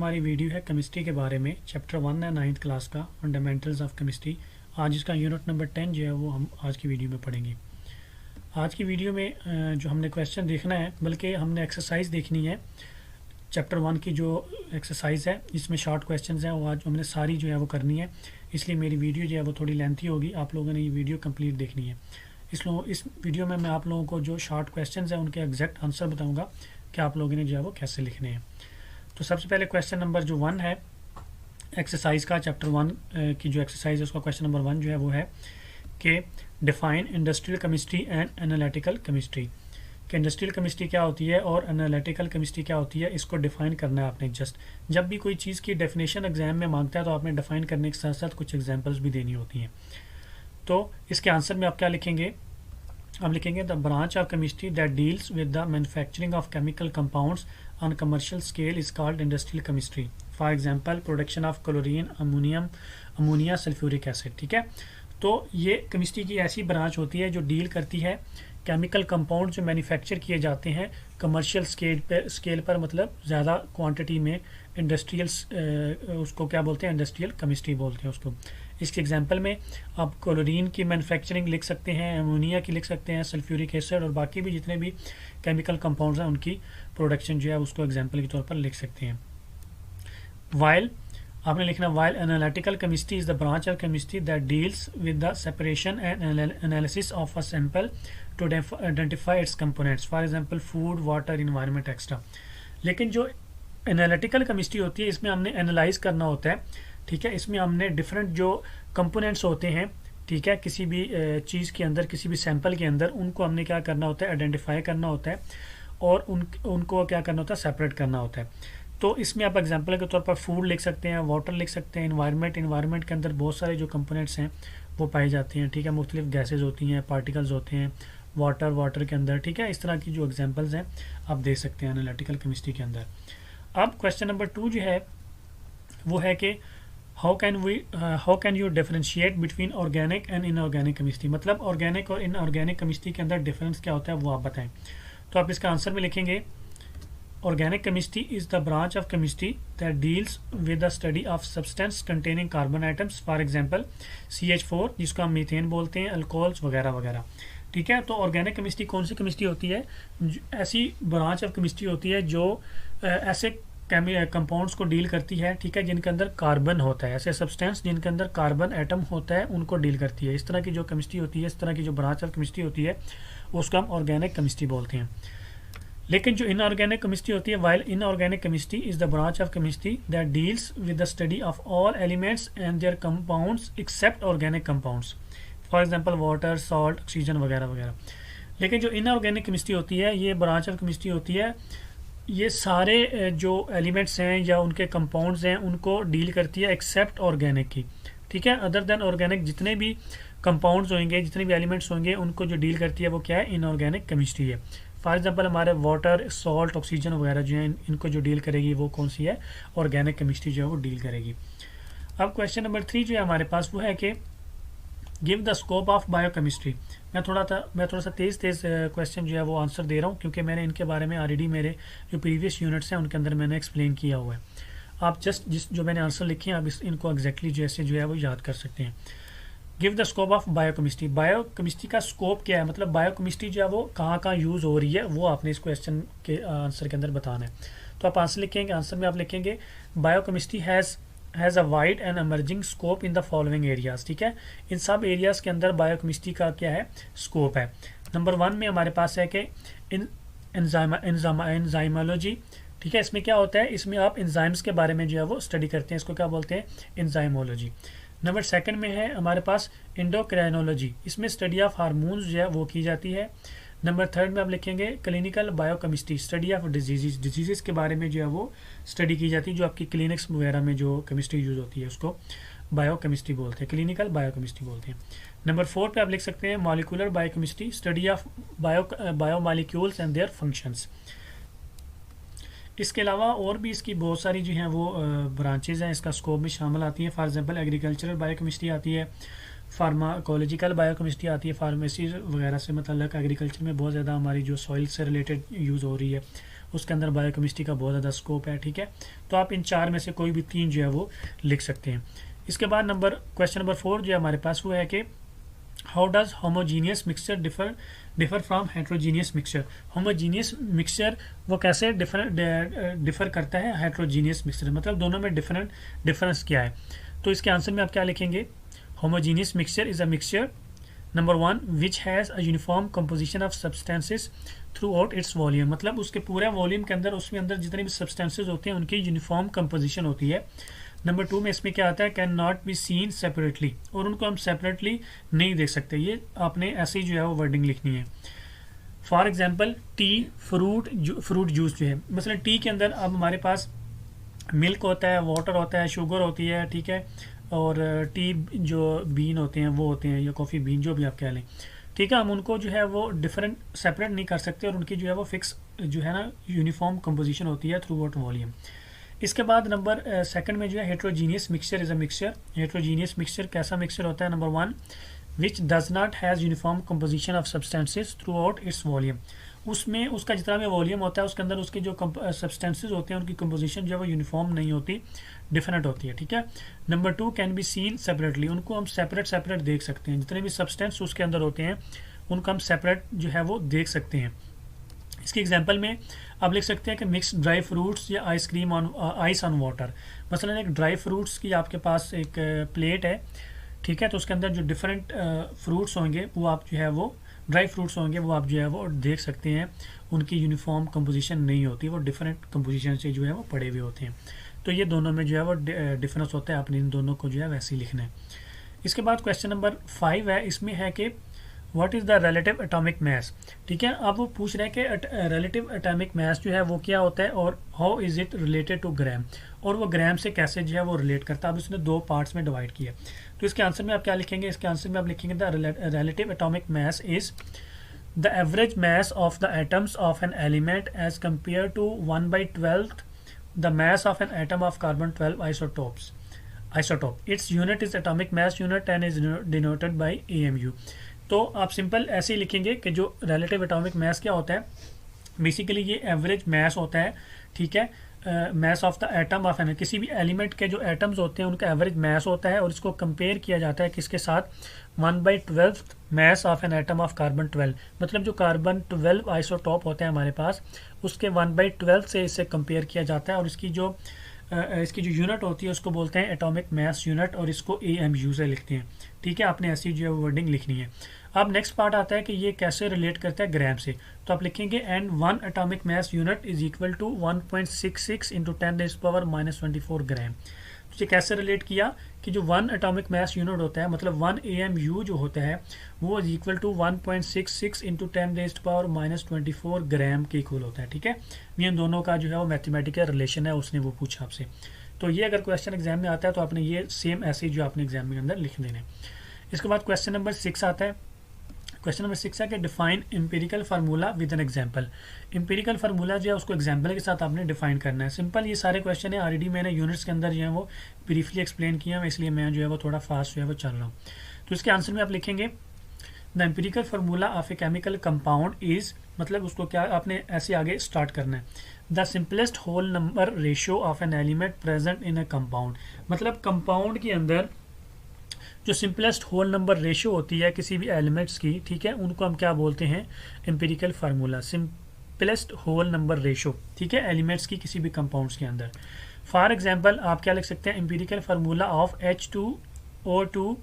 हमारी वीडियो है केमिस्ट्री के बारे में। चैप्टर 1 है 9th क्लास का, फंडामेंटल्स ऑफ केमिस्ट्री। आज इसका यूनिट नंबर 10 जो है वो हम आज की वीडियो में पढ़ेंगे। आज की वीडियो में जो हमने क्वेश्चन देखना है, बल्कि हमने एक्सरसाइज देखनी है। चैप्टर 1 की जो एक्सरसाइज है इसमें शॉर्ट क्वेश्चन हैं, वो आज हमने सारी जो है वो करनी है। इसलिए मेरी वीडियो जो है वो थोड़ी लेंथी होगी, आप लोगों ने ये वीडियो कंप्लीट देखनी है। इस वीडियो में मैं आप लोगों को जो शॉर्ट क्वेश्चन हैं उनके एग्जैक्ट आंसर बताऊँगा कि आप लोगों ने जो है वो कैसे लिखने हैं। तो सबसे पहले क्वेश्चन नंबर जो 1 है एक्सरसाइज का, चैप्टर 1 की जो एक्सरसाइज है उसका क्वेश्चन नंबर 1 जो है वो है कि define industrial chemistry and analytical chemistry. कि इंडस्ट्रियल केमिस्ट्री क्या होती है और एनालिटिकल केमिस्ट्री क्या होती है, इसको डिफाइन करना है आपने। जस्ट जब भी कोई चीज़ की डेफिनेशन एग्जाम में मांगता है तो आपने डिफाइन करने के साथ साथ कुछ एग्जाम्पल्स भी देनी होती हैं। तो इसके आंसर में आप क्या लिखेंगे? आप लिखेंगे the branch of chemistry that deals with the manufacturing of chemical compounds on commercial scale is called industrial chemistry. For example production of chlorine, ammonia, sulphuric acid. ठीक है, तो ये केमिस्ट्री की ऐसी ब्रांच होती है जो डील करती है केमिकल कंपाउंड जो मैन्युफैक्चर किए जाते हैं कमर्शियल स्केल पर, मतलब ज़्यादा क्वांटिटी में। इंडस्ट्रियल उसको क्या बोलते हैं? इंडस्ट्रियल केमिस्ट्री बोलते हैं उसको। इसके एग्जांपल में आप क्लोरीन की मैन्युफैक्चरिंग लिख सकते हैं, अमोनिया की लिख सकते हैं, सल्फ्यूरिक एसिड और बाकी भी जितने भी केमिकल कंपाउंड्स हैं उनकी प्रोडक्शन जो है उसको एग्जांपल के तौर पर लिख सकते हैं। वाइल आपने लिखना while analytical chemistry is the branch of chemistry that deals with the separation and analysis of a sample to identify its components, for example food, water, environment extra. लेकिन जो एनालिटिकल केमिस्ट्री होती है इसमें हमने analyse करना होता है। ठीक है, इसमें हमने डिफरेंट जो कंपोनेंट्स होते हैं, ठीक है, किसी भी चीज़ के अंदर, किसी भी सैंपल के अंदर, उनको हमने क्या करना होता है? आइडेंटिफाई करना होता है और उनको क्या करना होता है? सेपरेट करना होता है। तो इसमें आप एग्जांपल के तौर पर फूड लिख सकते हैं, वाटर लिख सकते हैं, इन्वायरमेंट के अंदर बहुत सारे जो कंपोनेंट्स हैं वो पाए जाते हैं। ठीक है, मुख्तलिफ गैसेज होती हैं, पार्टिकल्स होते हैं वाटर के अंदर। ठीक है, इस तरह की जो एग्जाम्पल्स हैं आप दे सकते हैं एनालिटिकल केमिस्ट्री के अंदर। अब क्वेश्चन नंबर 2 जो है वो है कि how can you differentiate between organic and inorganic chemistry. मतलब ऑर्गेनिक और इनऑर्गेनिक केमिस्ट्री के अंदर डिफरेंस क्या होता है वो आप बताएं। तो आप इसका आंसर में लिखेंगे organic chemistry is the branch of chemistry that deals with the study of substance containing carbon atoms, for example CH4 जिसको हम मीथेन बोलते हैं, अल्कोहल्स वगैरह वगैरह। ठीक है, तो ऑर्गेनिक केमिस्ट्री कौन सी केमिस्ट्री होती है? ऐसी ब्रांच ऑफ केमिस्ट्री होती है जो ऐसे कंपाउंड्स को डील करती है, ठीक है, जिनके अंदर कार्बन होता है, ऐसे सब्सटेंस जिनके अंदर कार्बन एटम होता है उनको डील करती है। इस तरह की जो केमिस्ट्री होती है, इस तरह की जो ब्रांच ऑफ केमिस्ट्री होती है उसको हम ऑर्गेनिक केमिस्ट्री बोलते हैं। लेकिन जो इनऑर्गेनिक केमिस्ट्री होती है, while inorganic chemistry is the branch of chemistry that deals with the study of all elements and their compounds except organic compounds, for example water, salt, oxygen वगैरह वगैरह। लेकिन जो इनऑर्गेनिक केमिस्ट्री होती है, ये branch of chemistry होती है, ये सारे जो एलिमेंट्स हैं या उनके कंपाउंड्स हैं उनको डील करती है एक्सेप्ट ऑर्गेनिक की। ठीक है, अदर देन ऑर्गेनिक जितने भी कंपाउंड्स होंगे, जितने भी एलिमेंट्स होंगे, उनको जो डील करती है वो क्या है? इनऑर्गेनिक केमिस्ट्री है। फॉर एग्जांपल हमारे वाटर, सॉल्ट, ऑक्सीजन वगैरह जो है इनको जो डील करेगी वो कौन सी है? ऑर्गेनिक केमिस्ट्री जो है वो डील करेगी। अब क्वेश्चन नंबर 3 जो है हमारे पास वो है कि give the scope of biochemistry. मैं थोड़ा सा तेज़ क्वेश्चन जो है वो आंसर दे रहा हूँ क्योंकि मैंने इनके बारे में ऑलरेडी मेरे जो प्रीवियस यूनिट्स हैं उनके अंदर मैंने एक्सप्लेन किया हुआ है। आप जस्ट जो मैंने आंसर लिखे हैं आप इनको एग्जैक्टली जैसे जो है वो याद कर सकते हैं। Give the scope of biochemistry. Biochemistry का स्कोप क्या है, मतलब बायोकेमिस्ट्री जो है वो कहाँ कहाँ यूज़ हो रही है वो आपने इस क्वेश्चन के आंसर के अंदर बताना है। तो आप आंसर लिखेंगे, आंसर में आप लिखेंगे biochemistry has a wide and emerging scope in the following areas. ठीक है, इन सब एरियाज के अंदर बायोकेमिस्ट्री का क्या है? स्कोप है। नंबर 1 में हमारे पास है कि एंजाइमोलॉजी। ठीक है, इसमें क्या होता है? इसमें आप एंजाइम्स के बारे में जो है वो स्टडी करते हैं, इसको क्या बोलते हैं? एंजाइमोलॉजी। नंबर 2 में है हमारे पास एंडोक्राइनोलॉजी, इसमें स्टडी ऑफ हार्मोन्स जो है वो की जाती है। नंबर 3 में आप लिखेंगे clinical biochemistry, study of disease के बारे में जो है वो स्टडी की जाती है, जो आपकी क्लिनिक्स वगैरह में जो केमिस्ट्री यूज़ होती है उसको बायोकेमिस्ट्री बोलते हैं, क्लिनिकल बायोकेमिस्ट्री बोलते हैं। नंबर 4 पे आप लिख सकते हैं molecular biochemistry, study of biomolecules and their functions. इसके अलावा और भी इसकी बहुत सारी जो हैं वो ब्रांचेज हैं, इसका स्कोप में शामिल आती हैं। फॉर एग्जांपल एग्रीकल्चरल बायोकेमिस्ट्री आती है, फार्माकोलॉजिकल बायोकेमिस्ट्री आती है, फार्मेसी वगैरह से मतलब एग्रीकल्चर में बहुत ज़्यादा हमारी जो सॉइल से रिलेटेड यूज़ हो रही है, उसके अंदर बायोकेमिस्ट्री का बहुत ज़्यादा स्कोप है, ठीक है। तो आप इन 4 में से कोई भी 3 जो है वो लिख सकते हैं। इसके बाद क्वेश्चन नंबर 4 जो है हमारे पास वो है कि how does homogeneous mixture differ from heterogeneous mixture. Homogeneous mixture वो कैसे डिफर करता है हेट्रोजीनियस मिक्सचर, मतलब दोनों में डिफरेंस क्या है। तो इसके आंसर में आप क्या लिखेंगे, homogeneous mixture is a mixture number 1 which has a uniform composition of substances through out its volume, मतलब उसके पूरे वॉल्यूम के अंदर उसमें अंदर जितने भी सब्सटेंसेस होते हैं उनकी यूनिफॉर्म कंपोजिशन होती है। नंबर 2 में इसमें क्या आता है, can not be seen separately, और उनको हम सेपरेटली नहीं देख सकते। ये आपने ऐसे ही जो है वो वर्डिंग लिखनी है। For example T fruit juice जो है, मसलन टी के अंदर अब हमारे पास मिल्क होता है, वाटर होता है, शुगर होती है, ठीक है, और टी जो बीन होते हैं वो होते हैं, या कॉफ़ी बीन जो भी आप कह लें, ठीक है। हम उनको जो है वो डिफरेंट सेपरेट नहीं कर सकते, और उनकी जो है वो फिक्स जो है ना यूनिफॉर्म कंपोजिशन होती है थ्रू आउट वॉल्यूम। इसके बाद नंबर 2 में जो है heterogeneous mixture is a mixture. Heterogeneous mixture कैसा मिक्सचर होता है, number 1 which does not has uniform composition of substances through out its volume, उसमें उसका जितना भी वॉल्यूम होता है उसके अंदर उसके जो सब्सटेंसेस होते हैं उनकी कंपोजिशन जो है वो यूनिफॉर्म नहीं होती, डिफरेंट होती है, ठीक है। Number 2 can be seen separately, उनको हम सेपरेट देख सकते हैं, जितने भी सब्सटेंस उसके अंदर होते हैं उनको हम सेपरेट जो है वो देख सकते हैं। इसके एग्जांपल में आप लिख सकते हैं कि मिक्स ड्राई फ्रूट्स या ice cream on ice on water, मसलन एक ड्राई फ्रूट्स की आपके पास एक प्लेट है, ठीक है, तो उसके अंदर जो डिफरेंट फ्रूट्स होंगे वो आप जो है वो ड्राई फ्रूट्स होंगे वो आप जो है वो देख सकते हैं, उनकी यूनिफॉर्म कंपोजिशन नहीं होती, वो डिफरेंट कंपोजिशन से जो है वो पड़े हुए होते हैं। तो ये दोनों में जो है वो डिफरेंस होता है, आपने इन दोनों को जो है वैसे ही लिखना है। इसके बाद क्वेश्चन नंबर 5 है, इसमें है कि what is the relative atomic मास, ठीक है। अब वो पूछ रहे हैं कि रिलेटिव एटॉमिक मास जो है वो क्या होता है और how is it related to gram, और वो ग्राम से कैसे जो है वो रिलेट करता है। अब इसने 2 पार्ट्स में डिवाइड किया, तो इसके आंसर में आप क्या लिखेंगे, इसके आंसर में आप लिखेंगे the relative atomic mass is the average mass of the atoms of an element as compare to 1/12 the mass of an atom of carbon 12 isotope. Its unit is atomic mass unit and is denoted by AMU। तो आप simple ऐसे ही लिखेंगे कि जो relative atomic मास क्या होता है, basically ये एवरेज मास होता है, ठीक है, mass of the atom of an, किसी भी एलिमेंट के जो एटम्स होते हैं उनका एवरेज मास होता है, और इसको कंपेयर किया जाता है किसके साथ, 1/12 मास of an atom of carbon 12, मतलब जो कार्बन 12 आइसोटॉप होता है हमारे पास उसके 1/12 से इसे कंपेयर किया जाता है, और इसकी जो यूनिट होती है उसको बोलते हैं एटॉमिक मास यूनिट, और इसको AMU से लिखते हैं, ठीक है। आपने ऐसी जो वर्डिंग लिखनी है। अब नेक्स्ट पार्ट आता है कि ये कैसे रिलेट करता है ग्राम से, तो आप लिखेंगे and 1 atomic mass unit is equal to 1.66 into 10⁻⁻24 gram. तो ये कैसे रिलेट किया कि जो 1 एटॉमिक मास यूनिट होता है, मतलब 1 AMU जो होता है वो इज इक्वल टू 1.66 इंटू 10⁻⁻24 ग्राम के इक्वल होता है, ठीक है। ये इन दोनों का जो है वो मैथमेटिकल रिलेशन है, उसने वो पूछा आपसे। तो ये अगर क्वेश्चन एग्जाम में आता है तो आपने ये सेम ऐसे जो आपने एग्जाम के अंदर लिख देने। इसके बाद क्वेश्चन नंबर 6 आता है। क्वेश्चन नंबर 6 है कि define empirical formula with an example. Empirical formula जो है उसको एग्जाम्पल के साथ आपने डिफाइन करना है। सिंपल ये सारे क्वेश्चन है, ऑलरेडी मैंने यूनिट्स के अंदर जो है वो ब्रीफली एक्सप्लेन किया है, इसलिए मैं जो है वो थोड़ा फास्ट जो है वो चल रहा हूँ। तो इसके आंसर में आप लिखेंगे the empirical formula of a chemical compound is, मतलब उसको क्या आपने ऐसे आगे स्टार्ट करना है, the simplest whole number ratio of an element present in a compound, मतलब कंपाउंड के अंदर जो सिंपलेस्ट होल नंबर रेशियो होती है किसी भी एलिमेंट्स की, ठीक है, उनको हम क्या बोलते हैं, empirical formula, simplest whole number ratio, ठीक है, एलिमेंट्स की किसी भी कंपाउंड्स के अंदर। फॉर एग्जांपल आप क्या लिख सकते हैं, एम्पिरिकल फार्मूला ऑफ H2O2,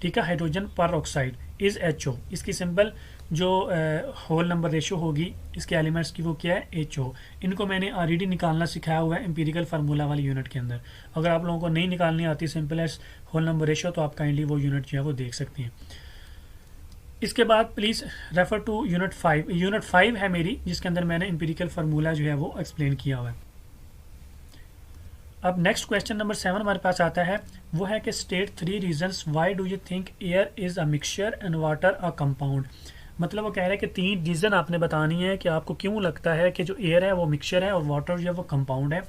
ठीक है, हाइड्रोजन पर ऑक्साइड इज HO। इसकी सिंपल जो होल नंबर रेशियो होगी इसके एलिमेंट्स की वो क्या है, HO। इनको मैंने ऑलरेडी निकालना सिखाया हुआ है एम्पिरिकल फार्मूला वाली यूनिट के अंदर। अगर आप लोगों को नहीं निकालनी आती सिंपलेस्ट होल नंबर रेशियो तो आप काइंडली वो यूनिट जो है वो देख सकते हैं। इसके बाद please refer to unit 5। Unit 5 है मेरी, जिसके अंदर मैंने एम्पिरिकल फार्मूला जो है वो एक्सप्लेन किया हुआ है। अब नेक्स्ट क्वेश्चन नंबर 7 हमारे पास आता है, वो है कि state 3 reasons why do you think air is a mixture and water a compound. मतलब वो कह रहे हैं कि 3 रीज़न आपने बतानी है कि आपको क्यों लगता है कि जो एयर है वो मिक्सचर है और वाटर जो है वो कंपाउंड है।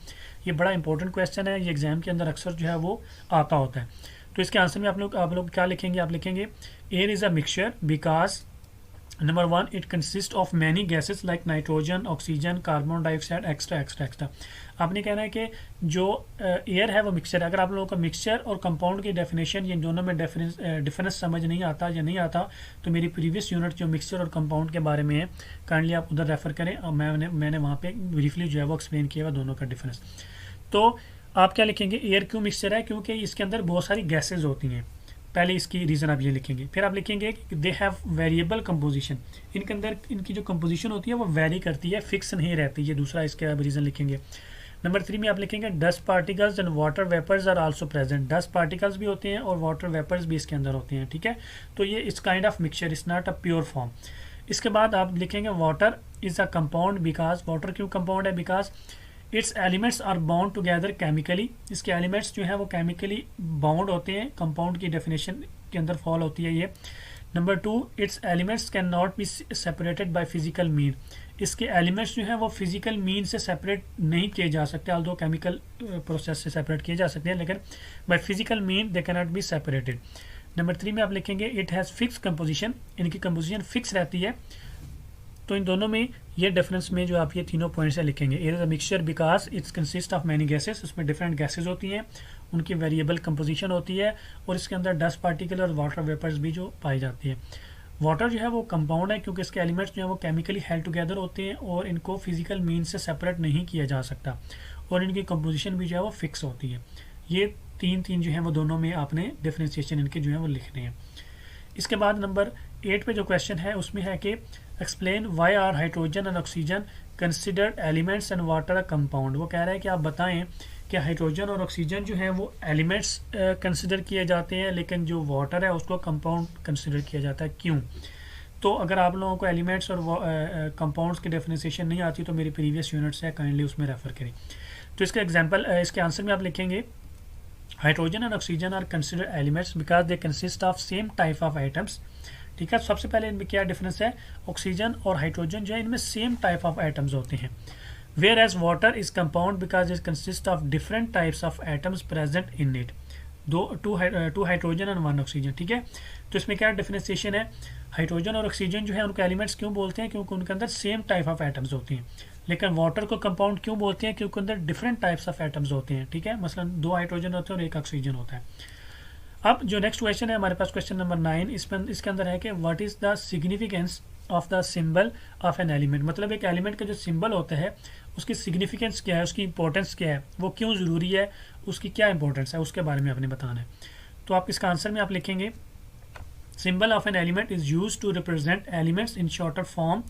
ये बड़ा इंपॉर्टेंट क्वेश्चन है, ये एग्जाम के अंदर अक्सर जो है वो आता होता है। तो इसके आंसर में आप लोग क्या लिखेंगे, आप लिखेंगे air is a mixture because number 1, it consist of many gases like nitrogen, oxygen, carbon dioxide, extra extra extra. आपने कहना है कि जो एयर है वो मिक्सचर है। अगर आप लोगों को मिक्सचर और कंपाउंड की डेफिनेशन ये दोनों में डिफरेंस समझ नहीं आता या नहीं आता तो मेरी प्रीवियस यूनिट जो मिक्सचर और कंपाउंड के बारे में है काइंडली आप उधर रेफर करें, और मैंने वहाँ पे ब्रीफली जो है वो एक्सप्लेन किया हुआ दोनों का डिफरेंस। तो आप क्या लिखेंगे, एयर क्यों मिक्सचर है, क्योंकि इसके अंदर बहुत सारी गैसेज होती हैं। पहले इसकी रीज़न आप ये लिखेंगे। फिर आप लिखेंगे कि दे हैव वेरिएबल कंपोजिशन, इनके अंदर इनकी जो कंपोजिशन होती है वो वेरी करती है, फिक्स नहीं रहती। ये दूसरा इसके आप रीज़न लिखेंगे। नंबर 3 में आप लिखेंगे dust particles and water vapours are also present. Dust particles भी होते हैं और वाटर वेपर्स भी इसके अंदर होते हैं, ठीक है। तो ये इस kind of mixture is not a pure form. इसके बाद आप लिखेंगे water is a compound because, water क्यों कंपाउंड है, because its elements are bound together chemically. इसके एलिमेंट्स जो है वो केमिकली बाउंड होते हैं, कंपाउंड की डेफिनेशन के अंदर फॉल होती है ये। Number 2, it's elements can not be separated by physical mean. इसके एलिमेंट्स जो हैं वो फिजिकल मीन से सेपरेट नहीं किए जा सकते, ऑल्दो केमिकल प्रोसेस से सेपरेट किए जा सकते हैं, लेकिन by physical mean they can not be separated. Number 3 में आप लिखेंगे इट हैज़ फिक्स कंपोजिशन, इनकी कंपोजिशन फिक्स रहती है। तो इन दोनों में ये डिफरेंस में जो आप ये तीनों पॉइंट्स है लिखेंगे। Air is a mixture because it's consist of many gases, उसमें डिफरेंट गैसेस होती हैं, उनकी वेरिएबल कंपोजिशन होती है, और इसके अंदर डस्ट पार्टिकल और वाटर वेपर्स भी जो पाई जाती है। वाटर जो है वो कंपाउंड है क्योंकि इसके एलिमेंट्स जो है वो केमिकली हेल्ड टुगेदर होते हैं और इनको फिजिकल मीन से सेपरेट नहीं किया जा सकता, और इनकी कंपोजिशन भी जो है वो फिक्स होती है। ये तीन जो है वो दोनों में आपने डिफरेंशिएशन इनके जो है वो लिखने हैं। इसके बाद नंबर 8 पे जो क्वेश्चन है उसमें है कि explain why are hydrogen and oxygen considered elements and water a compound. वो कह रहा है कि आप बताएं कि हाइड्रोजन और ऑक्सीजन जो है वो एलिमेंट्स कंसिडर किए जाते हैं, लेकिन जो वाटर है उसको कंपाउंड कंसिडर किया जाता है, क्यों। तो अगर आप लोगों को एलिमेंट्स और कंपाउंड्स की डेफिनेशन नहीं आती तो मेरी प्रीवियस यूनिट्स है, काइंडली उसमें रेफर करें। तो इसका एग्जाम्पल, इसके आंसर में आप लिखेंगे hydrogen and oxygen are considered elements because they consist of same type of items. ठीक है, सबसे पहले इनमें क्या डिफरेंस है, ऑक्सीजन और हाइड्रोजन जो है इनमें सेम टाइप ऑफ एटम्स होते हैं। Whereas water is compound because it consist of different types of atoms present in it. Two hydrogen and 1 oxygen. ठीक है, तो इसमें क्या डिफरेंशिएशन है, हाइड्रोजन और ऑक्सीजन जो है उनको एलिमेंट्स क्यों बोलते हैं, क्योंकि उनके अंदर सेम टाइप ऑफ एटम्स होती हैं। लेकिन वाटर को कंपाउंड क्यों बोलते हैं, क्योंकि अंदर डिफरेंट टाइप्स ऑफ एटम्स होते हैं। ठीक है, मसलन 2 हाइड्रोजन होते हैं और 1 ऑक्सीजन होता है। अब जो नेक्स्ट क्वेश्चन है हमारे पास, क्वेश्चन नंबर 9, इसके अंदर है कि what is the significance of the symbol of an element. मतलब एक एलिमेंट का जो सिंबल होता है उसकी सिग्निफिकेंस क्या है, उसकी इंपॉर्टेंस क्या है, वो क्यों ज़रूरी है, उसकी क्या इंपॉर्टेंस है, उसके बारे में आपने बताना है। तो आप इसका आंसर में आप लिखेंगे symbol of an element is use to represent elements in shorter form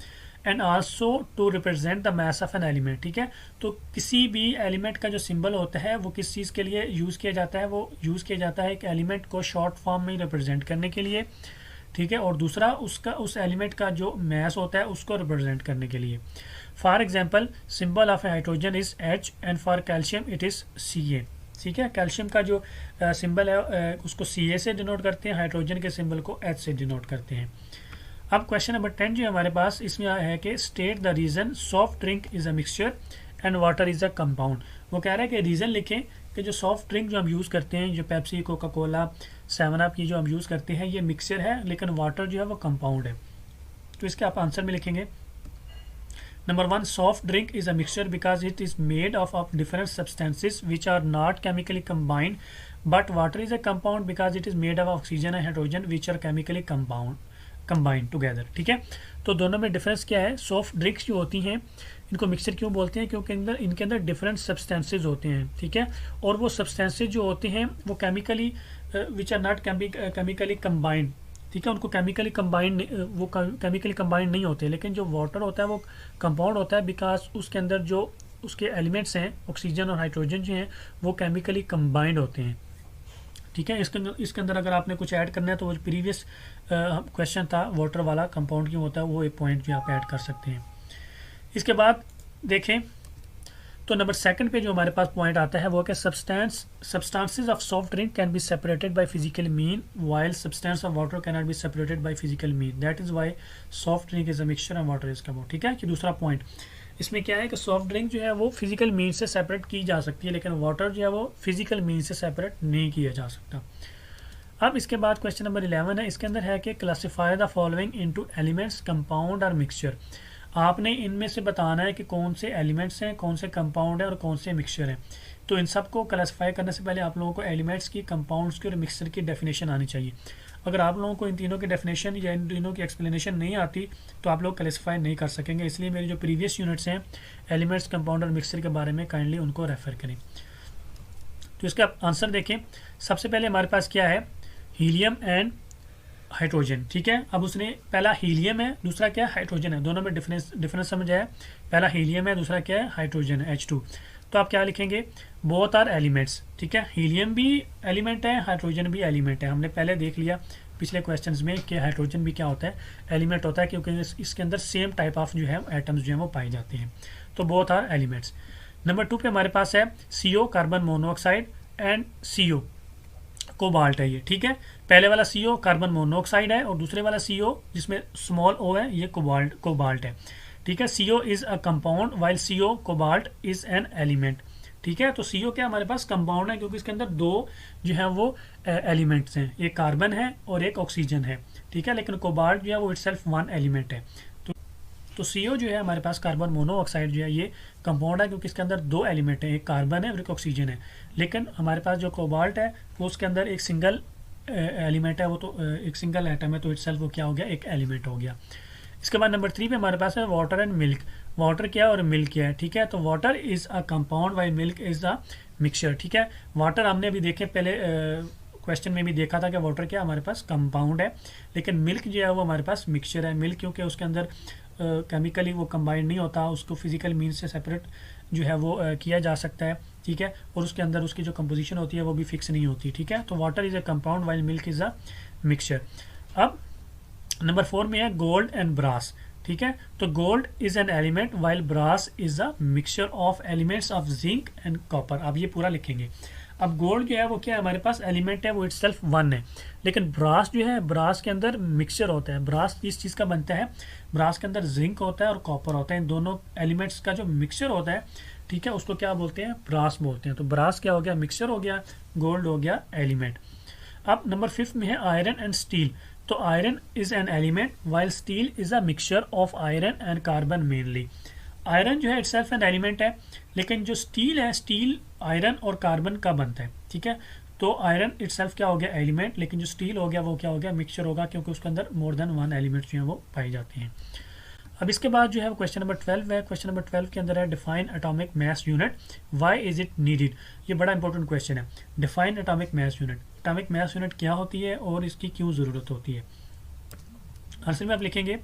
and also to represent the mass of an element. ठीक है, तो किसी भी एलिमेंट का जो सिंबल होता है वो किस चीज़ के लिए यूज़ किया जाता है, वो यूज़ किया जाता है एक एलिमेंट को शॉर्ट फॉर्म में रिप्रेजेंट करने के लिए। ठीक है, और दूसरा उसका उस एलिमेंट का जो मास होता है उसको रिप्रेजेंट करने के लिए। For example symbol of hydrogen is H and for calcium it is Ca। ठीक है, कैल्शियम का जो सिंबल है उसको Ca से डिनोट करते हैं, हाइड्रोजन के सिंबल को H से डिनोट करते हैं। अब क्वेश्चन नंबर 10 जो हमारे पास इसमें है कि state the reason soft drink is a mixture and water is a compound. वो कह रहा है कि रीज़न लिखें कि जो सॉफ्ट ड्रिंक जो हम यूज़ करते हैं, जो पेप्सी, कोका कोला, 7 अप, ये जो हम यूज़ करते हैं ये मिक्सचर है, लेकिन वाटर जो है वो कंपाउंड है। तो इसके आप आंसर में लिखेंगे number 1, soft drink is a mixture because it is made of different substances which are not chemically combined, but water is a compound because it is made of oxygen and hydrogen which are chemically combined together. ठीक है, तो दोनों में difference क्या है, soft drinks जो होती हैं इनको मिक्सचर क्यों बोलते हैं, क्योंकि इनके अंदर डिफरेंट सब्सटेंसेज होते हैं। ठीक है, और वो सब्सटेंसेज जो होते हैं वो chemically which are not chemically combined. ठीक है, उनको केमिकली कंबाइंड नहीं होते, लेकिन जो वाटर होता है वो कंपाउंड होता है बिकॉज उसके अंदर जो उसके एलिमेंट्स हैं ऑक्सीजन और हाइड्रोजन जो हैं वो केमिकली कंबाइंड होते हैं। ठीक है, इसके अंदर अगर आपने कुछ ऐड करना है तो वो प्रीवियस क्वेश्चन था वाटर वाला, कंपाउंड क्यों होता है, वो एक पॉइंट भी आप ऐड कर सकते हैं। इसके बाद देखें तो नंबर 2 पे जो हमारे पास पॉइंट आता है वो कि substances of soft drink can be separated by physical mean while substance of water can not be separated by physical mean, that is why soft drink is a mixture and water is compound. ठीक है, कि दूसरा point इसमें क्या है कि soft drink जो है वो फिजिकल मीन से सेपरेट की जा सकती है, लेकिन वाटर जो है वो फिजिकल मीन से सेपरेट नहीं किया जा सकता। अब इसके बाद क्वेश्चन नंबर 11 है, इसके अंदर है कि classify the following into elements, compound और मिक्सचर। आपने इनमें से बताना है कि कौन से एलिमेंट्स हैं, कौन से कंपाउंड हैं और कौन से मिक्सचर हैं। तो इन सब को क्लासिफाई करने से पहले आप लोगों को एलिमेंट्स की, कंपाउंड्स की और मिक्सचर की डेफिनेशन आनी चाहिए। अगर आप लोगों को इन तीनों की डेफिनेशन या इन तीनों की एक्सप्लेनेशन नहीं आती तो आप लोग क्लासिफाई नहीं कर सकेंगे। इसलिए मेरी जो प्रीवियस यूनिट्स हैं एलिमेंट्स, कंपाउंड और मिक्सचर के बारे में, काइंडली उनको रेफर करें। तो इसका आंसर देखें। सबसे पहले हमारे पास क्या है, हीलियम एंड हाइड्रोजन। ठीक है, अब उसने पहला हीलियम है, दूसरा क्या है, हाइड्रोजन है। दोनों में डिफरेंस समझ आया। पहला हीलियम है, दूसरा क्या है, हाइड्रोजन है, H2। तो आप क्या लिखेंगे, बोथ आर एलिमेंट्स। ठीक है, हीलियम भी एलिमेंट है, हाइड्रोजन भी एलिमेंट है। हमने पहले देख लिया पिछले क्वेश्चंस में कि हाइड्रोजन भी क्या होता है, एलिमेंट होता है, क्योंकि इसके अंदर सेम टाइप ऑफ जो है एटम्स जो है वो पाए जाते हैं। तो बोथ आर एलिमेंट्स। नंबर 2 पे हमारे पास है CO, carbon monoxide, and CO, cobalt है ये। ठीक है, पहले वाला CO कार्बन मोनोऑक्साइड है और दूसरे वाला CO जिसमें स्मॉल o है, ये कोबाल्ट है। ठीक है, CO is a compound while CO cobalt is an element. ठीक है, तो CO क्या हमारे पास कंपाउंड है, क्योंकि इसके अंदर दो जो है वो एलिमेंट्स हैं, एक कार्बन है और एक ऑक्सीजन है। ठीक है, लेकिन कोबाल्ट जो है वो इटसेल्फ वन एलिमेंट है। तो CO जो है हमारे पास कार्बन मोनोऑक्साइड जो है ये कंपाउंड है, क्योंकि इसके अंदर दो एलिमेंट है, एक कार्बन है और एक ऑक्सीजन है। लेकिन हमारे पास जो कोबाल्ट है वो उसके अंदर एक सिंगल एलिमेंट है, वो तो एक सिंगल एटम है, तो इटसेल्फ वो क्या हो गया, एक एलिमेंट हो गया। इसके बाद नंबर 3 पे हमारे पास है वाटर एंड मिल्क। वाटर क्या है और मिल्क क्या है। ठीक है, तो water is a compound while milk is a mixture. ठीक है, वाटर हमने अभी देखे पहले क्वेश्चन में भी देखा था कि वाटर क्या हमारे पास कंपाउंड है, लेकिन मिल्क जो है वो हमारे पास मिक्सचर है। मिल्क क्योंकि उसके अंदर केमिकली वो कंबाइंड नहीं होता, उसको फिजिकल मीन से सेपरेट जो है वो किया जा सकता है। ठीक है, और उसके अंदर उसकी जो कंपोजिशन होती है वो भी फिक्स नहीं होती। ठीक है, तो water is a compound while milk is a mixture. अब नंबर 4 में है गोल्ड एंड ब्रास। ठीक है, तो gold is an element while brass is a mixture of elements of zinc and copper. आप ये पूरा लिखेंगे। अब गोल्ड जो है वो क्या है हमारे पास एलिमेंट है, वो इटसेल्फ वन है, लेकिन ब्रास जो है, ब्रास के अंदर मिक्सचर होता है। ब्रास किस चीज़ का बनता है, ब्रास के अंदर जिंक होता है और कॉपर होता है। इन दोनों एलिमेंट्स का जो मिक्सचर होता है, ठीक है, उसको क्या बोलते हैं, ब्रास बोलते हैं। तो ब्रास क्या हो गया, मिक्सचर हो गया, गोल्ड हो गया एलिमेंट। अब नंबर 5 में है आयरन एंड स्टील। तो iron is an element while steel is a mixture of iron and carbon mainly. Iron जो है इटसेल्फ एन एलिमेंट है, लेकिन जो स्टील है, स्टील आयरन और कार्बन का बनता है। ठीक है, तो आयरन इटसेल्फ क्या हो गया, एलिमेंट, लेकिन जो स्टील हो गया वो क्या हो गया, मिक्सचर होगा, क्योंकि उसके अंदर मोर देन वन एलिमेंट जो है वो पाए जाते हैं। अब इसके बाद जो है क्वेश्चन नंबर 12 है। क्वेश्चन नंबर 12 के अंदर है define atomic mass unit, why is it needed. ये बड़ा इंपॉर्टेंट क्वेश्चन है। Define atomic mass unit, atomic mass unit क्या होती है और इसकी क्यों ज़रूरत होती है। आंसर में आप लिखेंगे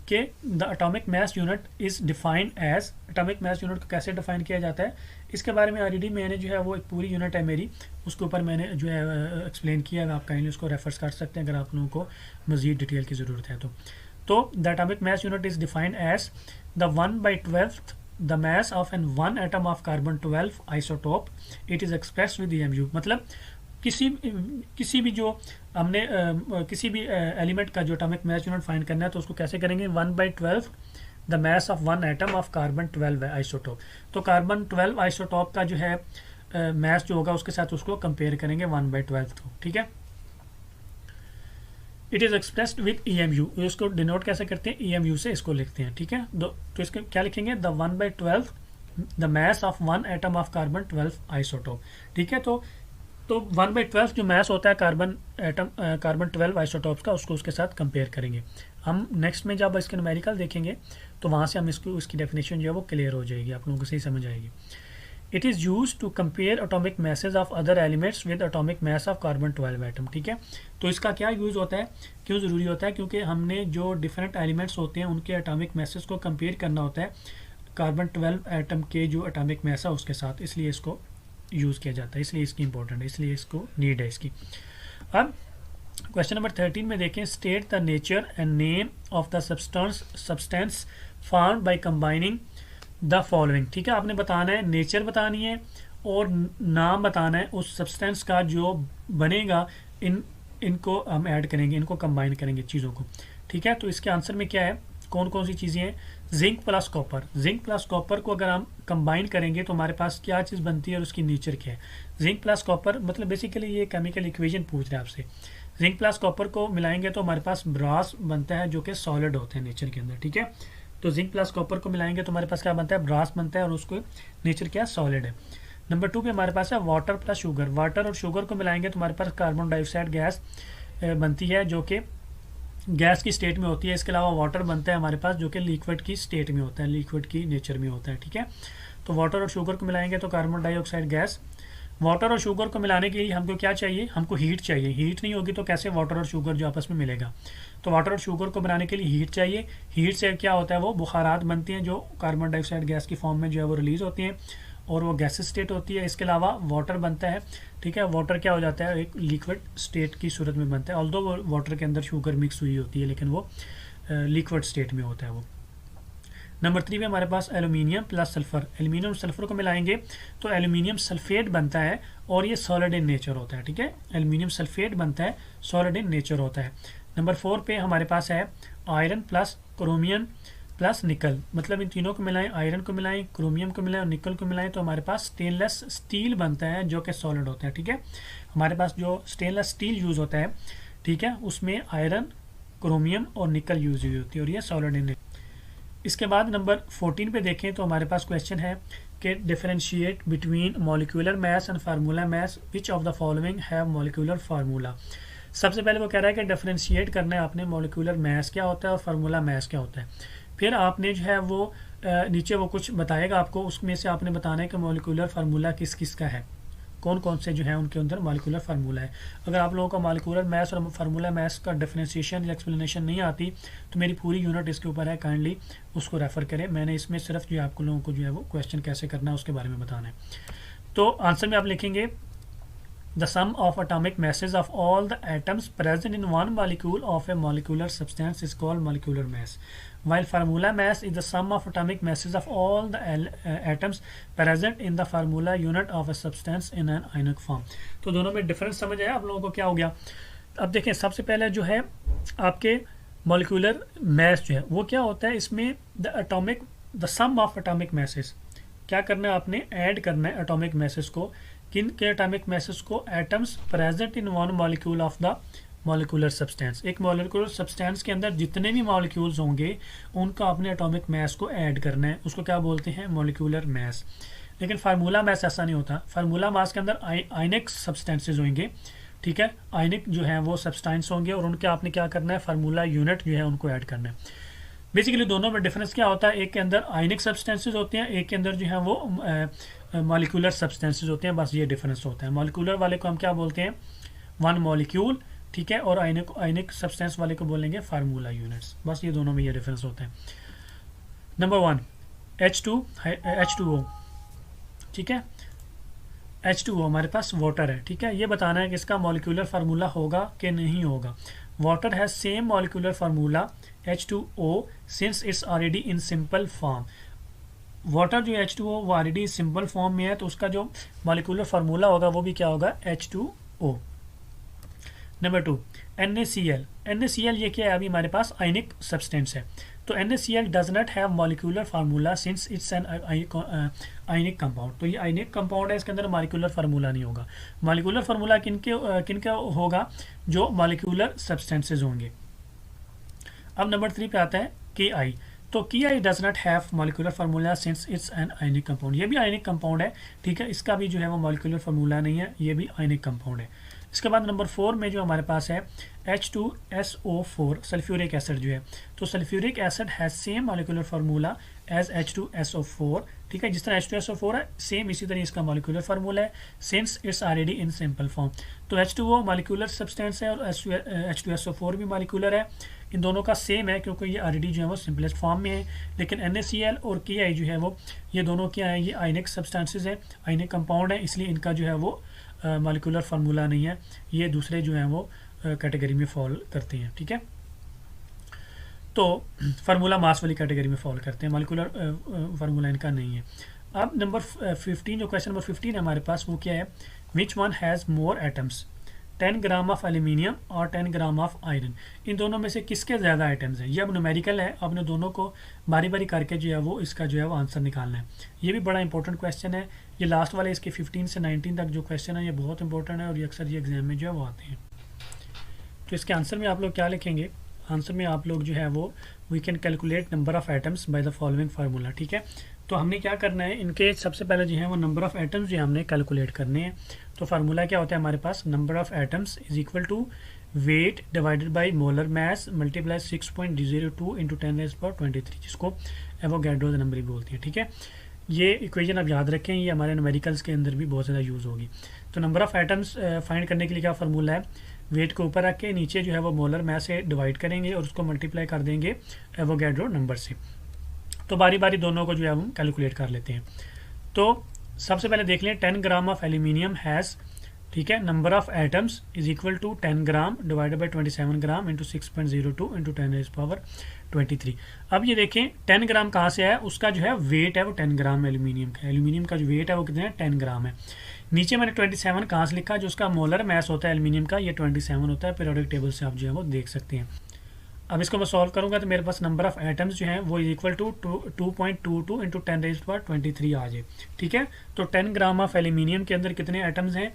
कि the atomic mass unit is defined as. Atomic mass unit को कैसे डिफाइन किया जाता है, इसके बारे में ऑलरेडी मैंने जो है वो एक पूरी यूनिट है मेरी, उसके ऊपर मैंने जो है एक्सप्लेन किया है। आप काइंडली उसको रेफर कर सकते हैं अगर आप लोगों को मज़ीद डिटेल की ज़रूरत है तो the atomic mass unit is defined as the 1/12 the mass of an one atom of carbon 12 isotope. It is express with EMU। मतलब किसी भी जो हमने किसी भी एलिमेंट का जो एटॉमिक मास यूनिट फाइंड करना है तो उसको कैसे करेंगे, 1/12 the mass of one atom of carbon 12 है आइसोटोप। तो कार्बन 12 आइसोटोप का जो है मास जो होगा उसके साथ उसको कंपेयर करेंगे 1/12 को। ठीक है, it is expressed with EMU। इसको डिनोट कैसे करते हैं, EMU से इसको लिखते हैं। ठीक है, तो इसके क्या लिखेंगे, the 1/12 the mass of one atom of carbon 12 isotope. ठीक है, तो 1/12 जो मास होता है कार्बन 12 आइसोटोप्स का, उसको उसके साथ कंपेयर करेंगे। हम नेक्स्ट में जब इसके न्यूमेरिकल देखेंगे तो वहाँ से हम इसकी डेफिनेशन जो है वो क्लियर हो जाएगी, आप लोगों को सही समझ आएगी। It is use to compare atomic masses of other elements with atomic mass of carbon 12 atom. ठीक है, तो इसका क्या यूज़ होता है, क्यों ज़रूरी होता है, क्योंकि हमने जो डिफरेंट एलिमेंट्स होते हैं उनके एटॉमिक मैसेज को कंपेयर करना होता है कार्बन 12 एटम के जो एटॉमिक मास है उसके साथ, इसलिए इसको यूज़ किया जाता है, इसलिए इसकी इंपॉर्टेंट है, इसलिए इसको नीड है इसकी। अब क्वेश्चन नंबर 13 में देखें, state the nature and name of the substance found by combining the following. ठीक है, आपने बताना है, नेचर बतानी है और नाम बताना है उस सब्सटेंस का जो बनेगा, इनको हम ऐड करेंगे, इनको कंबाइन करेंगे चीज़ों को। ठीक है, तो इसके आंसर में क्या है, कौन कौन सी चीज़ें हैं? Zinc plus copper. Zinc plus copper को अगर हम कंबाइन करेंगे तो हमारे पास क्या चीज़ बनती है और उसकी नेचर क्या है? जिंक प्लस कॉपर मतलब बेसिकली ये केमिकल इक्वेशन पूछ रहे हैं आपसे। जिंक प्लस कॉपर को मिलाएंगे तो हमारे पास ब्रास बनता है जो कि सॉलिड होते हैं नेचर के अंदर, ठीक है। तो जिंक प्लस कॉपर को मिलाएंगे तो हमारे पास क्या बनता है? ब्रास बनता है और उसको नेचर क्या? सॉलिड है। नंबर 2 पे हमारे पास है वाटर प्लस शुगर। वाटर और शुगर को मिलाएंगे तो हमारे पास कार्बन डाइऑक्साइड गैस बनती है जो कि गैस की स्टेट में होती है। इसके अलावा वाटर बनता है हमारे पास जो कि लिक्विड की स्टेट में होता है, लिक्विड की नेचर में होता है, ठीक है। तो वाटर और शुगर को मिलाएंगे तो कार्बन डाइऑक्साइड गैस। वाटर और शुगर को मिलाने के लिए हमको क्या चाहिए? हमको हीट चाहिए। हीट नहीं होगी तो कैसे वाटर और शुगर जो आपस में मिलेगा? तो वाटर और शुगर को बनाने के लिए हीट चाहिए। हीट से क्या होता है? वो बुखारात बनती हैं जो कार्बन डाइऑक्साइड गैस की फॉर्म में जो है वो रिलीज होती हैं और वो गैसेस स्टेट होती है। इसके अलावा वाटर बनता है, ठीक है। वाटर क्या हो जाता है? एक लिक्विड स्टेट की सूरत में बनता है, ऑल्दो वो वाटर के अंदर शुगर मिक्स हुई होती है लेकिन वो लिक्विड स्टेट में होता है वो। नंबर 3 पे हमारे पास aluminium plus sulphur. Aluminium sulphur को मिलाएंगे तो एल्यूमिनियम सल्फेट बनता है और ये सॉलिड इन नेचर होता है, ठीक है। एल्यूमिनियम सल्फेट बनता है, सॉलिड इन नेचर होता है। नंबर 4 पे हमारे पास है आयरन प्लस क्रोमियम प्लस निकल। मतलब इन तीनों को मिलाएं, आयरन को मिलाएं, क्रोमियम को मिलाएं और निकल को मिलाएं तो हमारे पास स्टेनलेस स्टील बनता है जो कि सॉलिड होता है, ठीक है। हमारे पास जो स्टेनलेस स्टील यूज़ होता है, ठीक है, उसमें आयरन, क्रोमियम और निकल यूज हुई होती है और ये सॉलिड इन। इसके बाद नंबर 14 पे देखें तो हमारे पास क्वेश्चन है कि differentiate between molecular mass and formula mass, which of the following have molecular formula. सबसे पहले वो कह रहा है कि डिफरेंशिएट करना है आपने, मॉलिक्यूलर मास क्या होता है और फार्मूला मास क्या होता है। फिर आपने जो है वो नीचे वो कुछ बताएगा आपको, उसमें से आपने बताना है कि मॉलिक्यूलर फार्मूला किस किस का है, कौन कौन से जो है उनके अंदर मॉलिक्यूलर फार्मूला है। अगर आप लोगों का मॉलिक्यूलर मास और फार्मूला मास का डिफरेंशिएशन या एक्सप्लेनेशन नहीं आती तो मेरी पूरी यूनिट इसके ऊपर है, काइंडली उसको रेफर करें। मैंने इसमें सिर्फ जो है आपको लोगों को जो है वो क्वेश्चन कैसे करना है उसके बारे में बताना है। तो आंसर में आप लिखेंगे the sum of atomic masses of all the atoms present in one molecule of a molecular substance is called molecular mass, while formula mass is the sum of atomic masses of all the atoms present in the formula unit of a substance in an ionic form। तो दोनों में difference समझ आया आप लोगों को क्या हो गया? अब देखें, सबसे पहले जो है आपके मॉलिक्यूलर मास जो है वो क्या होता है, इसमें the sum of atomic masses क्या करना है आपने? ऐड करना है एटॉमिक मैसेज को। किन के एटॉमिक मैसेज को? Atoms present in one molecule of the molecular substance. एक मॉलिक्यूलर सब्सटेंस के अंदर जितने भी मॉलिक्यूल्स होंगे उनका अपने एटॉमिक मास को ऐड करना है, उसको क्या बोलते हैं? Molecular mass. लेकिन फार्मूला मास ऐसा नहीं होता। फार्मूला मास के अंदर आयनिक सब्सटेंसेज होंगे, ठीक है, आयनिक जो है वो सब्सटेंस होंगे और उनके आपने क्या करना है? फार्मूला यूनिट जो है उनको ऐड करना है। बेसिकली दोनों में डिफरेंस क्या होता है? एक के अंदर आयनिक सब्सटेंसेज होते हैं, एक के अंदर जो है वो मॉलिक्यूलर सब्सटेंसेज होते हैं, बस ये डिफरेंस होता है। मॉलिक्यूलर वाले को हम क्या बोलते हैं? वन मॉलिक्यूल, ठीक है, और आयनिक सब्सटेंस वाले को बोलेंगे फार्मूला यूनिट्स। बस ये दोनों में ये डिफरेंस होता है। नंबर 1 H2O, ठीक है, H2O हमारे पास वाटर है, ठीक है। ये बताना है कि इसका मॉलिक्यूलर फार्मूला होगा कि नहीं होगा। Water has same molecular formula H2O since it's already in simple form. Water जो H2O वो ऑलरेडी सिंपल फॉर्म में है तो उसका जो मॉलिक्यूलर फार्मूला होगा वो भी क्या होगा? H2O। Number 2 NaCl। NaCl ये क्या है? अभी हमारे पास आयनिक सब्सटेंस है तो NaCl does not have molecular formula since it's an ionic compound. तो ये आयनिक कंपाउंड है, इसके अंदर मॉलिक्यूलर फार्मूला नहीं होगा। मॉलिक्यूलर फार्मूला किनका होगा? जो मॉलिक्यूलर सब्सटेंसेज होंगे। अब नंबर 3 पे आता है Ki। तो Ki does not have molecular formula since it's an ionic compound. ये भी आयनिक कंपाउंड है, ठीक है, इसका भी जो है वो मॉलिक्यूलर फार्मूला नहीं है, ये भी आयनिक कंपाउंड है। इसके बाद नंबर 4 में जो हमारे पास है H2SO4 सल्फ्यूरिक एसिड जो है, तो sulphuric acid has same molecular formula as H2SO4, ठीक है। जिस तरह H2SO4 है सेम इसी तरह इसका मॉलिक्यूलर फार्मूला है since it's already in simple form. तो H2O मॉलिक्यूलर सब्सटेंस है और H2SO4 भी मॉलिक्यूलर है। इन दोनों का सेम है क्योंकि ये ऑलरेडी जो है वो सिंपलेस्ट फॉर्म में है। लेकिन NaCl और Ki जो है वो ये दोनों क्या है? ये आयनिक सब्सटेंसेज है, आयनिक कंपाउंड है, इसलिए इनका जो है वो मॉलिक्यूलर फार्मूला नहीं है, ये दूसरे जो हैं वो कैटेगरी में फॉल करते हैं, ठीक है। तो फार्मूला मास वाली कैटेगरी में फॉल करते हैं, मॉलिक्यूलर फार्मूला इनका नहीं है। अब नंबर 15 जो क्वेश्चन नंबर 15 है हमारे पास वो क्या है? Which one has more atoms. 10 gram of aluminium और 10 ग्राम ऑफ आयरन, इन दोनों में से किसके ज़्यादा आइटम्स हैं। ये अब न्यूमेरिकल है, आपने दोनों को बारी बारी करके जो है वो इसका जो है वो आंसर निकालना है। ये भी बड़ा इंपॉर्टेंट क्वेश्चन है। ये लास्ट वाले इसके 15 से 19 तक जो क्वेश्चन है ये बहुत इंपॉर्टेंट है और ये अक्सर ये एग्जाम में जो है वो आते हैं। तो इसके आंसर में आप लोग क्या लिखेंगे, आंसर में आप लोग जो है वो we can calculate number of atoms by the following formula. ठीक है, तो हमने क्या करना है, इनके सबसे पहले जो है वो नंबर ऑफ एटम्स जो है हमने कैलकुलेट करने हैं। तो फार्मूला क्या होता है हमारे पास, number of atoms is equal to weight divided by molar mass multiply 6.02 into 10⁻23, जिसको एवोगैड्रो नंबर भी बोलते हैं। ठीक है, ये इक्वेशन आप याद रखें, ये हमारे न्यूमेरिकल्स के अंदर भी बहुत ज़्यादा यूज़ होगी। तो नंबर ऑफ एटम्स फाइंड करने के लिए क्या फार्मूला है, वेट को ऊपर रख के नीचे जो है वो मोलर मास से डिवाइड करेंगे और उसको मल्टीप्लाई कर देंगे एवोगैड्रो नंबर से। तो बारी बारी दोनों को जो है हम कैलकुलेट कर लेते हैं। तो सबसे पहले देख लें 10 ग्राम ऑफ एल्यूमिनियम हैज़, ठीक है, number of atoms is equal to 10 gram divided by 27 gram into 6.02 into 10⁻23। अब ये देखें 10 ग्राम कहाँ से है, उसका जो है वेट है वो 10 ग्राम एल्यूमिनियम का, एल्यूमिनियम का जो वेट है वो कितना है 10 ग्राम है। नीचे मैंने 27 कहाँ से लिखा, जो उसका मोलर मास होता है एल्यूमिनियम का, ये 27 होता है, पीरियोडिक टेबल से आप जो है वो देख सकते हैं। अब इसको मैं सॉल्व करूंगा तो मेरे पास नंबर ऑफ एटम्स जो हैं वो इज इक्वल टू 2.22 इंटू 10⁻23 आ जाए। ठीक है, तो 10 ग्राम ऑफ एल्यूमिनियम के अंदर कितने एटम्स हैं,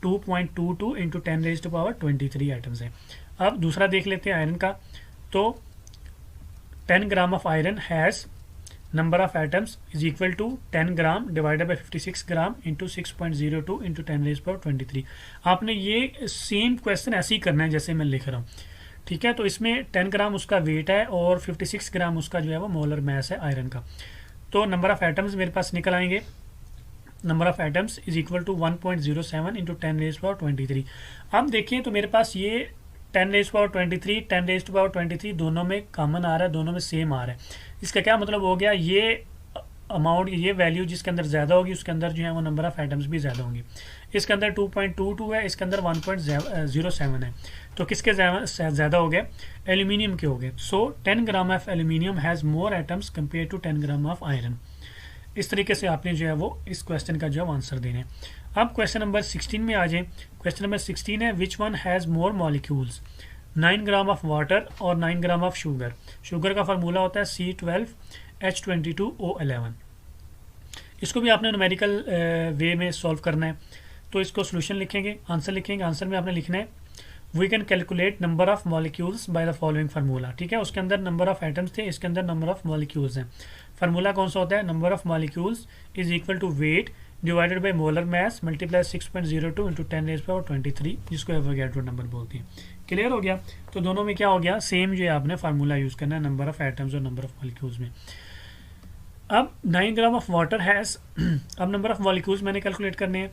2.22 इंटू 10⁻23 एटम्स हैं। अब दूसरा देख लेते हैं आयरन का, तो 10 gram of iron has number of atoms is equal to 10 gram divided by 56 gram into 6.02 into 10⁻23। आपने ये सेम क्वेश्चन ऐसे ही करना है जैसे मैं लिख रहा हूँ। ठीक है, तो इसमें 10 ग्राम उसका वेट है और 56 ग्राम उसका जो है वो मोलर मास है आयरन का। तो नंबर ऑफ एटम्स मेरे पास निकल आएंगे, number of atoms is equal to 1.07 into 10⁻23। अब देखिए तो मेरे पास ये 10⁻23 10⁻23 दोनों में कॉमन आ रहा है, दोनों में सेम आ रहा है। इसका क्या मतलब हो गया, ये अमाउंट, ये वैल्यू जिसके अंदर ज़्यादा होगी उसके अंदर जो है वो नंबर ऑफ एटम्स भी ज़्यादा होंगे। इसके अंदर 2.22 है, इसके अंदर 1.07 है, तो किसके ज़्यादा हो गए, एल्यूमिनियम के हो गए। So 10 gram of aluminium has more atoms compare to 10 gram of iron. इस तरीके से आपने जो है वो इस क्वेश्चन का जो है आंसर देना है। अब क्वेश्चन नंबर 16 में आ जाए। क्वेश्चन नंबर 16 है which one has more molecules, 9 gram of water और 9 ग्राम ऑफ शुगर। शुगर का फार्मूला होता है C12H22O11। इसको भी आपने न्यूमेरिकल वे में सॉल्व करना है। तो इसको सोल्यूशन लिखेंगे, आंसर लिखेंगे, आंसर में आपने लिखना है we can calculate number of molecules by the following formula. ठीक है, उसके अंदर नंबर ऑफ एटम्स थे, इसके अंदर नंबर ऑफ मॉलिक्यूल्स हैं। फार्मूला कौन सा होता है, number of molecules is equal to weight divided by molar mass multiply 6.02 into 10⁻23, जिसको एवोगैड्रो नंबर बोलते हैं। क्लियर हो गया, तो दोनों में क्या हो गया, सेम जो है आपने फार्मूला यूज़ करना है नंबर ऑफ एटम्स और नंबर ऑफ मॉलिक्यूल्स में। अब 9 ग्राम ऑफ वाटर हैज़, अब नंबर ऑफ मॉलिक्यूल्स मैंने कैलकुलेट करने हैं।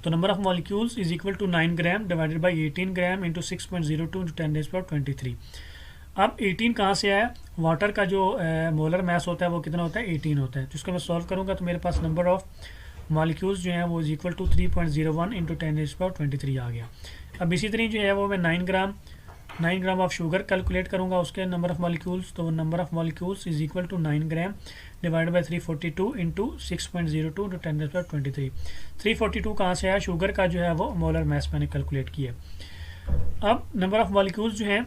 तो number of molecules is equal to 9 gram divided by 18 gram into 6.02 into 10⁻23। अब 18 कहाँ से आया, वाटर का जो मोलर मास होता है वो कितना होता है, 18 होता है। तो इसको मैं सॉल्व करूँगा तो मेरे पास नंबर ऑफ मॉलिक्यूल्स जो है वो इज इक्वल टू 3.01 इंटू 10⁻23 आ गया। अब इसी तरह जो है वो मैं 9 ग्राम ऑफ शुगर कैलकुलेट करूँगा, उसके नंबर ऑफ मॉलिक्यूल्स, तो number of molecules is equal to 9 gram divided by 342 into 6.02 into 10⁻23। 342 कहाँ से आया, शुगर का जो है वो मोलर मास मैंने कैलकुलेट किया। अब नंबर ऑफ मॉलिक्यूल्स जो है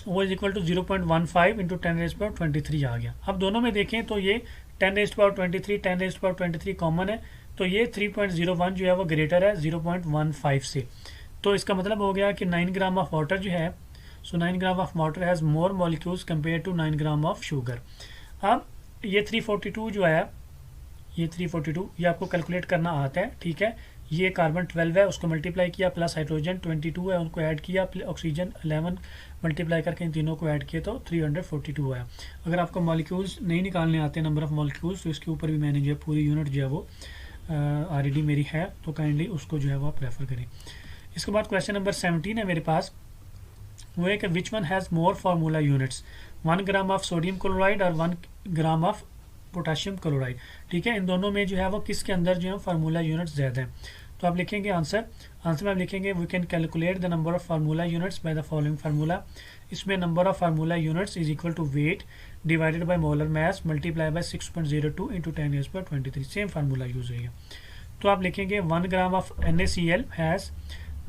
वो इज इक्वल टू 0.15 इंटू 10⁻23 आ गया। अब दोनों में देखें तो ये 10⁻23 कॉमन है, तो ये 3.01 जो है वो ग्रेटर है 0.15 से। तो इसका मतलब हो गया कि 9 ग्राम ऑफ वाटर जो है, so 9 gram of water has more molecules compare to 9 gram of sugar. अब ये 342 जो है, ये 342 ये आपको कैलकुलेट करना आता है। ठीक है, ये कार्बन 12 है, उसको मल्टीप्लाई किया, प्लस हाइड्रोजन 22 है, उनको ऐड किया, ऑक्सीजन 11 मल्टीप्लाई करके इन तीनों को ऐड किया तो 342 आया। अगर आपको मॉलिक्यूल्स नहीं निकालने आते नंबर ऑफ मॉलिक्यूल्स, तो इसके ऊपर भी मैंने जो है पूरी यूनिट जो है वो ऑलरेडी मेरी है, तो काइंडली उसको जो है वो आप रेफर करें। इसके बाद क्वेश्चन नंबर 17 है मेरे पास, वो है कि which one has more formula units, 1 gram of sodium chloride और 1 ग्राम ऑफ पोटाशियम क्लोराइड। ठीक है, इन दोनों में जो है वो किसके अंदर जो है फार्मूला यूनिट्स ज़्यादा है। तो आप लिखेंगे आंसर में आप लिखेंगे we can calculate the number of formula units by the following formula. इसमें number of formula units is equal to weight divided by molar mass multiply by 6.02 into 10⁻23, same formula use होगा। तो आप लिखेंगे 1 gram of NaCl has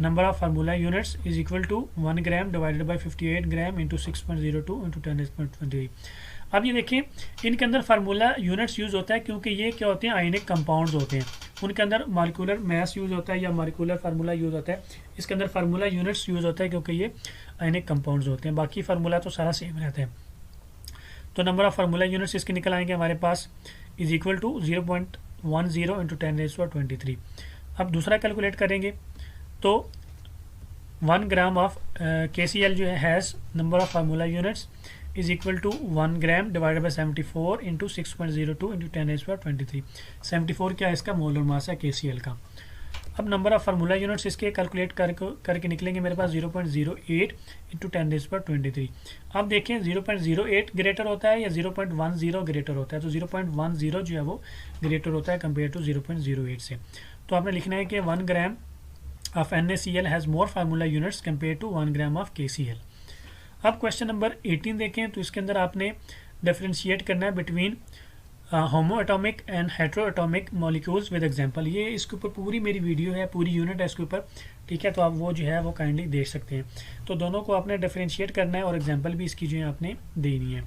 number of formula units is equal to 1 gram divided by 58 gram into 6.02 into 10⁻23। अब ये देखें, इनके अंदर formula units use होता है क्योंकि ये क्या होते हैं, आयनिक कंपाउंड्स होते हैं। उनके अंदर मॉलिक्यूलर मास यूज़ होता है या मॉलिक्यूलर फार्मूला यूज़ होता है। इसके अंदर फार्मूला यूनिट्स यूज़ होता है क्योंकि ये आयनिक कंपाउंड्स होते हैं। बाकी फार्मूला तो सारा सेम रहता है। तो नंबर ऑफ फार्मूला यूनिट्स इसके निकल आएंगे हमारे पास इज इक्वल टू 0.10 इंटू 10⁻23। अब दूसरा कैलकुलेट करेंगे तो 1 ग्राम ऑफ KCl जो है has number of formula units is equal to 1 gram divided by 74 into 6.02 into 10⁻23। 74 क्या है, इसका मोलर मास है KCl का। अब नंबर ऑफ फार्मूला यूनिट्स इसके कैलकुलेट करके निकलेंगे मेरे पास 0.08 इंटू 10⁻23। अब देखें 0.08 ग्रेटर होता है या 0.10 ग्रेटर होता है। तो 0.10 जो है वो ग्रेटर होता है कंपेयर टू 0.08 से। तो आपने लिखना है कि 1 gram of NaCl has more formula units compare to 1 gram of KCl। अब क्वेश्चन नंबर 18 देखें तो इसके अंदर आपने डिफरेंशिएट करना है between homo atomic and hetero atomic molecules with example. ये इसके ऊपर पूरी मेरी वीडियो है, पूरी यूनिट है इसके ऊपर, ठीक है। तो आप वो जो है वो काइंडली देख सकते हैं। तो दोनों को आपने डिफरेंशिएट करना है और एग्जांपल भी इसकी जो है आपने देनी है।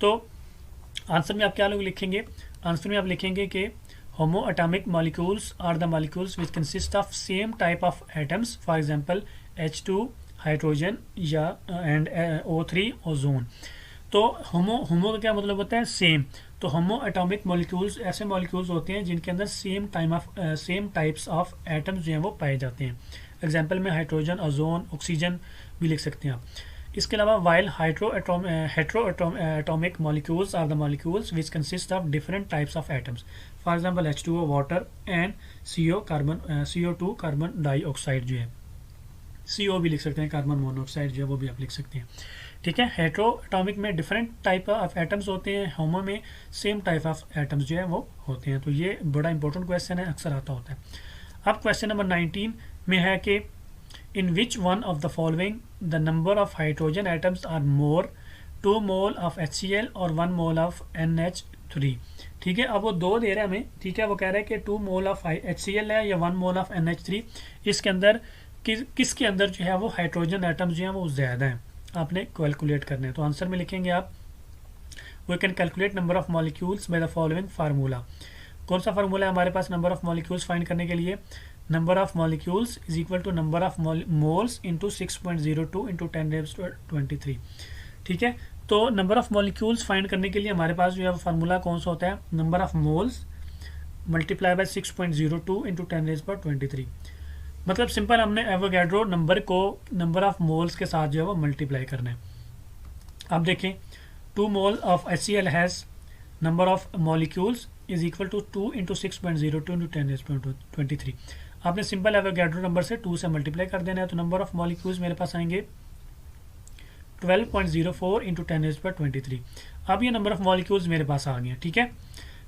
तो आंसर में आप क्या लोग लिखेंगे, आंसर में आप लिखेंगे कि homo atomic molecules are the molecules which consist of same type of atoms, for example H2 hydrogen या एंड O3 ओजोन। तो होमो का क्या मतलब होता है, सेम। तो होमो एटॉमिक मॉलिक्यूल्स ऐसे मॉलिक्यूल्स होते हैं जिनके अंदर सेम टाइप्स ऑफ एटम्स जो हैं वो पाए जाते हैं। एग्जांपल में हाइड्रोजन, ओजोन, ऑक्सीजन भी लिख सकते हैं आप। इसके अलावा while hetero atomic molecules are the molecules which consist of different types of atoms, for example H2O water and CO2 carbon dioxide जो है, CO भी लिख सकते हैं, कार्बन मोनोऑक्साइड जो है वो भी आप लिख सकते हैं, ठीक है। हेट्रो एटॉमिक में डिफरेंट टाइप ऑफ एटम्स होते हैं, होमो में सेम टाइप ऑफ एटम्स जो है वो होते हैं। तो ये बड़ा इंपॉर्टेंट क्वेश्चन है, अक्सर आता होता है। अब क्वेश्चन नंबर 19 में है कि in which one of the following the number of hydrogen atoms are more, 2 mole of HCl और 1 मोल ऑफ NH3, ठीक है। अब वो दो दे रहा है हमें, ठीक है। वो कह रहा है कि 2 मोल ऑफ HCl है या 1 मोल ऑफ NH3, इसके अंदर किसके अंदर जो है वो हाइड्रोजन एटम्स जो हैं वो ज़्यादा हैं, आपने कैलकुलेट करने हैं। तो आंसर में लिखेंगे आप we can calculate number of molecules by the following formula. कौन सा फार्मूला है हमारे पास नंबर ऑफ मॉलिक्यूल्स फाइंड करने के लिए, number of molecules is equal to number of moles into 6.02 into 10⁻23, ठीक है। तो नंबर ऑफ मॉलिक्यूल्स फाइंड करने के लिए हमारे पास जो है वो फार्मूला कौन सा होता है, number of moles multiply by 6.02 into 10⁻23। मतलब सिंपल हमने एवोगैड्रो नंबर को नंबर ऑफ मोल्स के साथ जो है वो मल्टीप्लाई करना है। अब देखें 2 mole of HCl has number of molecules is equal to 2 into 6.02 into 10⁻23। आपने सिंपल एवोगैड्रो नंबर से 2 से मल्टीप्लाई कर देना है। तो नंबर ऑफ मॉलिक्यूल्स मेरे पास आएंगे 12.04 इंटू 10⁻23। अब ये नंबर ऑफ मॉलिक्यूल्स मेरे पास आ गए हैं, ठीक है।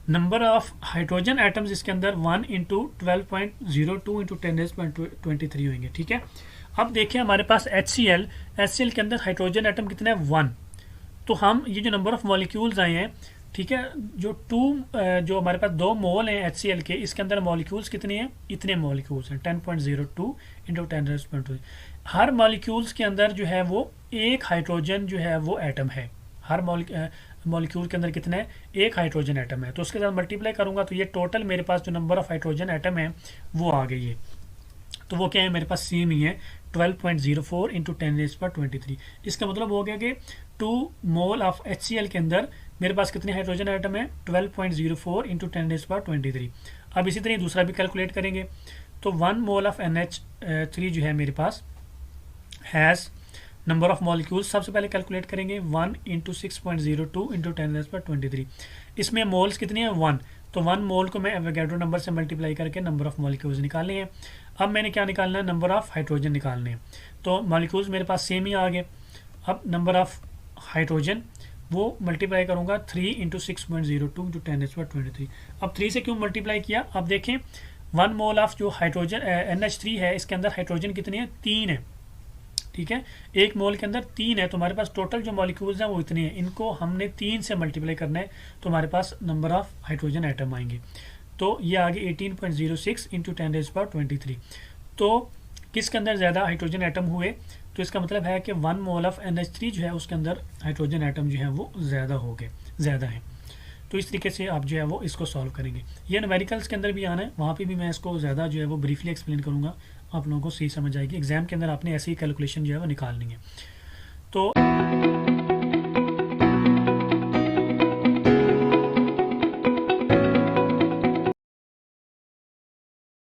नंबर ऑफ हाइड्रोजन एटम्स इसके अंदर 1 इंटू 12.02 इंटू 10⁻23 होंगे, ठीक है। अब देखिए हमारे पास HCl के अंदर हाइड्रोजन एटम कितने हैं, 1। तो हम ये जो नंबर ऑफ मॉलिक्यूल्स आए हैं, ठीक है, जो हमारे पास 2 मोल हैं HCl के, इसके अंदर मॉलिक्यूल्स कितने हैं, इतने मॉलिक्यूल्स हैं 10.02 इंटू 10⁻23। हर मॉलिक्यूल्स के अंदर जो है वो एक हाइड्रोजन जो है वो एटम है। हर मॉलिक्यूल के अंदर कितने है, एक हाइड्रोजन एटम है। तो उसके साथ मल्टीप्लाई करूंगा तो ये टोटल मेरे पास जो नंबर ऑफ हाइड्रोजन एटम है वो आ गई है। तो वो क्या है, मेरे पास सेम ही है 12.04 इंटू 10⁻23। इसका मतलब हो गया कि 2 मोल ऑफ HCl के अंदर मेरे पास कितने हाइड्रोजन एटम है, 12.04 इंटू 10⁻23। अब इसी तरह दूसरा भी कैलकुलेट करेंगे। तो 1 मोल ऑफ NH3 जो है मेरे पास हैज़ नंबर ऑफ मॉलिक्यूल्स, सबसे पहले कैलकुलेट करेंगे 1 इंटू 6.02 इंटू 10⁻23। इसमें मोल्स कितने हैं, 1। तो 1 मोल को मैं एवोगैड्रो नंबर से मल्टीप्लाई करके नंबर ऑफ मॉलिक्यूल्स निकालने हैं। अब मैंने क्या निकालना है, नंबर ऑफ हाइड्रोजन निकालने हैं। तो मॉलिक्यूल्स मेरे पास सेम ही आ गए। अब नंबर ऑफ हाइड्रोजन वो मल्टीप्लाई करूँगा 3 इंटू 6.02 इंटू 10⁻23। अब 3 से क्यों मल्टीप्लाई किया, अब देखें 1 मोल ऑफ जो हाइड्रोजन NH3 है, इसके अंदर हाइड्रोजन कितने हैं, 3 है, ठीक है। एक मोल के अंदर 3 है। तो हमारे पास टोटल जो मॉलिक्यूल्स हैं वो इतने हैं, इनको हमने 3 से मल्टीप्लाई करना है। तो हमारे पास नंबर ऑफ हाइड्रोजन एटम आएंगे। तो ये आगे 18.06 इंटू 10⁻23। तो किसके अंदर ज़्यादा हाइड्रोजन एटम हुए, तो इसका मतलब है कि 1 मोल ऑफ NH3 जो है उसके अंदर हाइड्रोजन एटम जो है वो ज़्यादा हो गए, ज़्यादा है। तो इस तरीके से आप जो है वो इसको सॉल्व करेंगे। ये न्यूमेरिकल्स के अंदर भी आना है, वहाँ पे भी मैं इसको ज़्यादा जो है वो ब्रीफली एक्सप्लेन करूँगा, आप लोगों को सही समझ आएगी। एग्जाम के अंदर आपने ऐसी ही कैलकुलेशन जो है वो निकालनी है। तो